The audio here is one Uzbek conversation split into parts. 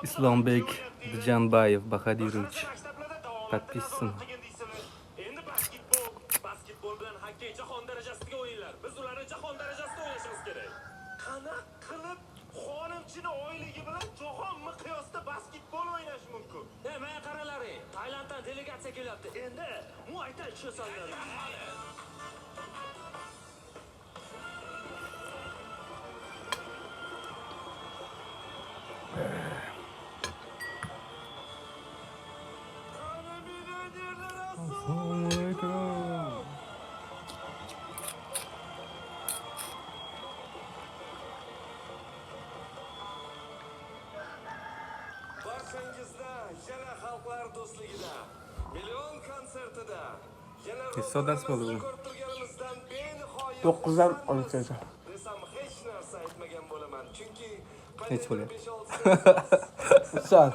Islombek Dijanbayev, Bahodir yuruvchi. Подписан. Endi basketbol bilan xokkey jahon darajasiga o'yinlar. Biz ularni jahon darajasida o'ynashimiz kerak. Qanaqa qilib xonimchini oyligi bilan jahon miqyosida basketbol o'ynash mumkin? Men qaralaring, Tailanddan delegatsiya kelyapti. Endi Muay Thai tushasanlar. Kesso dars bo'ldi bu. 9dan 12gacha. Hech bo'lyapti. Soat.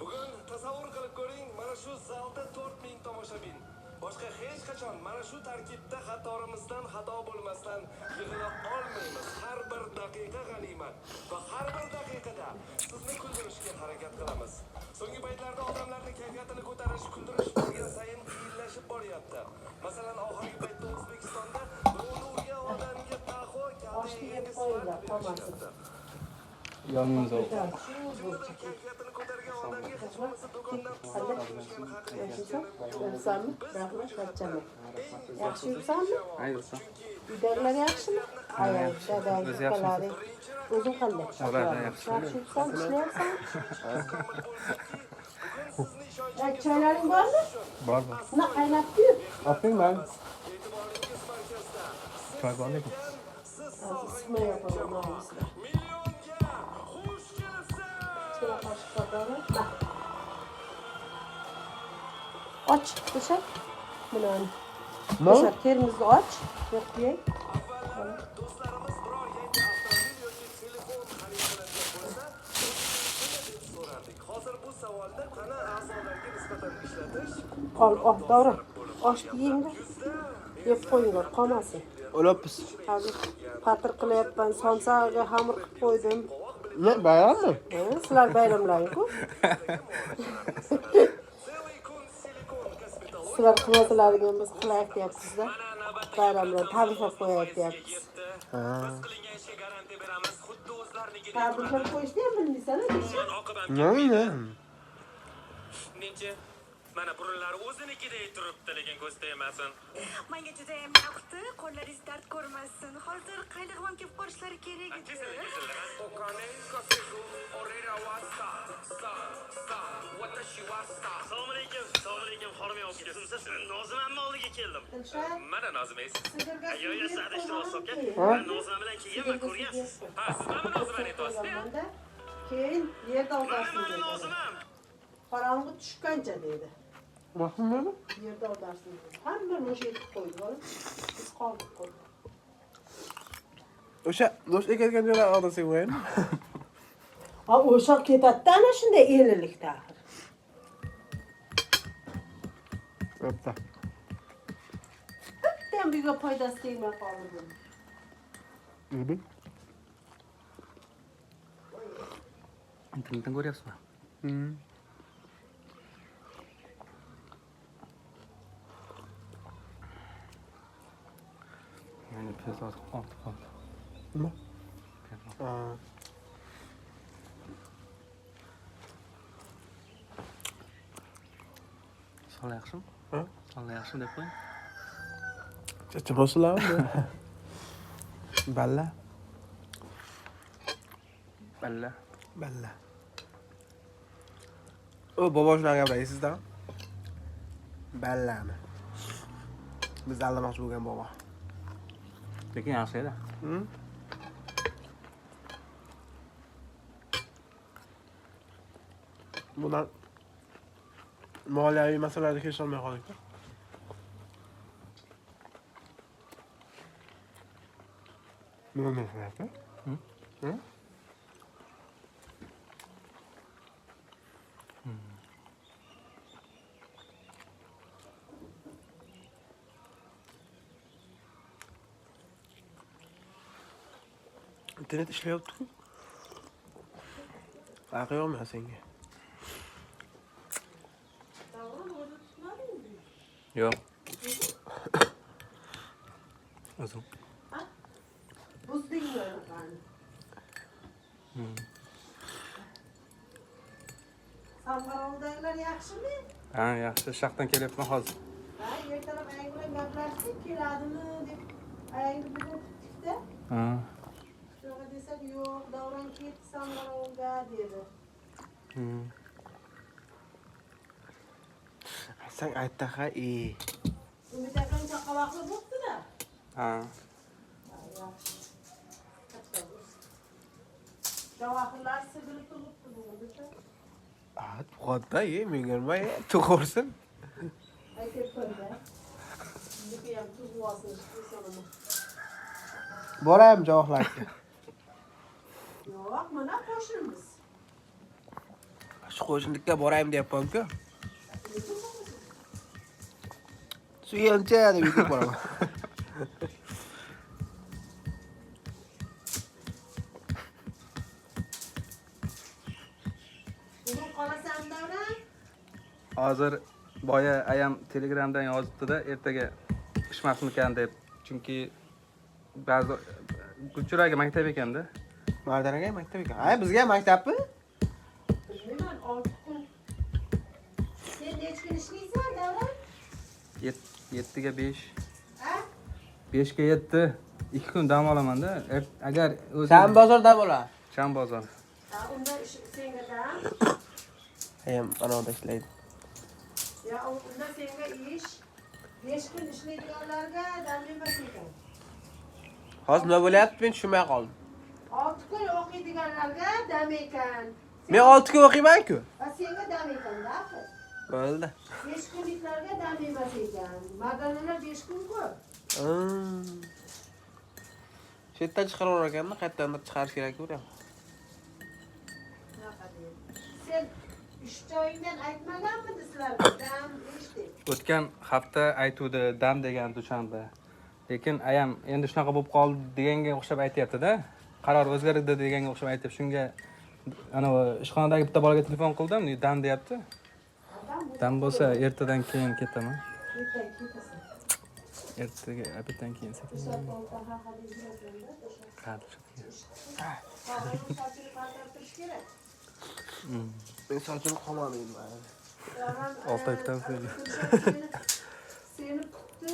Bugun tasavvur qilib ko'ring, mana shu zalda 4000 tomoshabin. Boshqa hech qachon mana shu tarkibda xatorimizdan xato bo'lmasdan yig'ila olmaymiz. Har bir daqiqa g'animat va har bir daqiqada sizni kuldirishga harakat qilamiz. So'nggi paytlarda odamlarning kayfiyatini ko'tarish, kuldirish borgan sayin qiyinlashib boryapti. Masalan, oxirgi paytda O'zbekistonda birovga odamga taho kaldi. Yonimizda. Kayfiyatini ko'targan odamga hech bo'lmasa do'kondan pul olishgan haqida. Yaxshi yursanmi? Aytsa. Uydagilar yaxshimi? Ayol, dadang, ukalaring. O'zing qanday? Ular yaxshi. Yaxshi yursan, ishlayapsan? Choylaring bormi? Bor. Buni qaynab yur. Oping man. Choy bor lekin. Isitma yopaman, nomuslar. Ikkita qoshiq qotadi. Och, to'shak. Bilan. To'shak termizni och. Yo'q qo'yay. Do'stlarimiz biror yangi avtomobil yoki telefon xarid qiladigan bo'lsa, so'radik. Hozir bu savolda tana a'zolariga nisbatan ishlatish Ol, davra. Oshni yeyinglar. Yeb qo'yinglar, qolmasin. O'libmiz. Hozir patir qilyapman, somsaga xamir qilib qo'ydim. Ne, bayrammi? Sizlar bayramlaring-ku. Sizlar qilmasalaringiz biz qilayapmiz-da. Bayramlar tabriklab qo'yapmiz. Tabriklab qo'yishni ham bilmaysan-a? Ne? Menchi mana burunlari o'zinikidek turibdi, lekin ko'z tegmasin. Menga juda ham yoqdi. Qo'llaringiz dard ko'rmasin. Hozir qaylig'im kelib qolishlari kerak edi. Assalomu alaykum. Xormay olib kelibsiz. Nozim amma oldiga keldim. Mana Nozimingiz. Ayo, sadishtirib olsak-a. Nozim bilan kelganman, ko'rgansiz. Ha, siz mana Nozim aytyapsiz-da. Keyin yerda o'tarsin dedi. Nozimam. Qorong'i tushgancha dedi. Mahmudmi? Yerda o'tarsin dedi. Hamma o'sha yerga qo'ydi, bolam. Biz qoldik qo'ydik. O'sha do'st ekadigan joylar odasiga qo'yaymi? Ha, o'sha ketadi ana shunday elilikda. Bo'pti. Bitta biga foydasi tegmay qoldi. Internetdan ko'ryapsizmi? Yani piyasa ortib qoldi. Nima? Sal yaxshimi? Ha? Sal yaxshimi deb qo'ying. Chachibosizlarmi? Balla. O bobo shunaqa gapirasizda? Ballami. Biz aldamoqchi bo'lgan bobo. Lekin yaxshi edi. Bundan moliyaviy masalalarga hech olmay qoldik. nima qilyapti? Hı? İnternet ishlayapti-ku. Farqi yo'qmi senga? Yo'q. O'zim. Buzdingmi qani? Sambarovdagilar yaxshimi? Ha, yaxshi. Shaqdan kelyapman hozir. Ha, ertalab ayang bilan gaplashdik, keladimi deb ayangni bugun kutdik-da. Ha. Shunaqa desak, yo'q, Davron ketdi Sambarovga dedi. Sen aytdi ha, Umid akam chaqaloqli bo'pti-da. Ha. Yaxshi. Katta bo'lsin. Javohirlar sigirib turibdi bugun-da. Tug'atda, menga tug'ursin. Aytib qo'ydi. Nima ham tug'vosin, so'radim. Borayim javohlarga. Yo'q, mana qo'shnimiz. Shu qo'shnilikka borayim deyapman-ku. Suyancha deb yetib boraman. Bugun qolasan Davron? Hozir boya ayam Telegramdan yozibdi-da, ertaga pishmasmikan deb. Chunki ba'zi Gulchiraga maktab ekanda. Mardanaga maktab ekan. Ay, bizga maktabmi? Bilmayman, 6 kun. Sen necha kun ishlaysan, Davron? 7 ga 5. Ha? 5 ga 7. 2 kun dam olaman-da. Agar o'zi Sen bozorda bo'la. Cham bozor. Ha, unda senga dam. Ham anoda ishlaydi. Ya, unda senga ish 5 kun ishlaydiganlarga dam emas ekan. Hozir nima bo'lyapti? Men tushunmay qoldim. 6 kun o'qiydiganlarga dam ekan. Men 6 kun o'qiyman-ku. Va senga dam ekan-da. Bo'ldi. 5 kunliklarga dam emas ekan. Mardonlar 5 kun-ku. Shu yerdan chiqarib ekanmi? Qayerdan chiqarish kerak bo'lyapti. Shunaqa deydi. Sen ish joyingdan aytmaganmidi sizlarga dam ish deb? O'tgan hafta aytuvdi dam degan o'shanda. Lekin ayam endi shunaqa bo'lib qoldi deganga o'xshab aytayapti-da. Qaror o'zgardi deganga o'xshab aytib, shunga ana ishxonadagi bitta bolaga telefon qildim, dam deyapti. Dam bo'lsa ertadan keyin ketaman. Ketasan. Ertaga obeddan keyin sekin. Qadr. Men sochim qolmadim. 6 oydan sonra. Seni kutdi.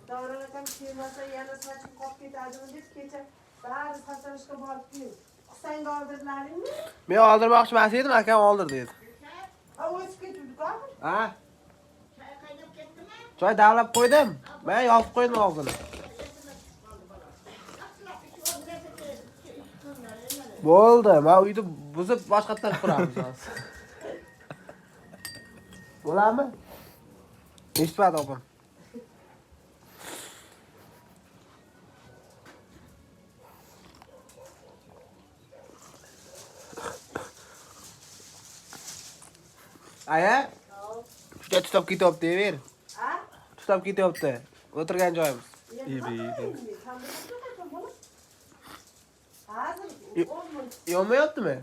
Davron akam kelmasa yana sochim qolib ketadimi deb kecha bari sachrashga borib keldi. Qusangga oldirlaringmi? Men oldirmoqchi emas edim, akam oldir dedi. Ha, o'zi ketdi-ku. Ha? Choy davlab qo'ydim. Men yopib qo'ydim og'zini. Bo'ldi, men uyni buzib boshqatdan quramiz hozir. Bo'ladimi? Eshitmadi opam. Aya? Juda tutab ketyapti, deyaver. Ha? Tutab ketyapti. O'tirgan joyimiz. Hozir Yonmayaptimi?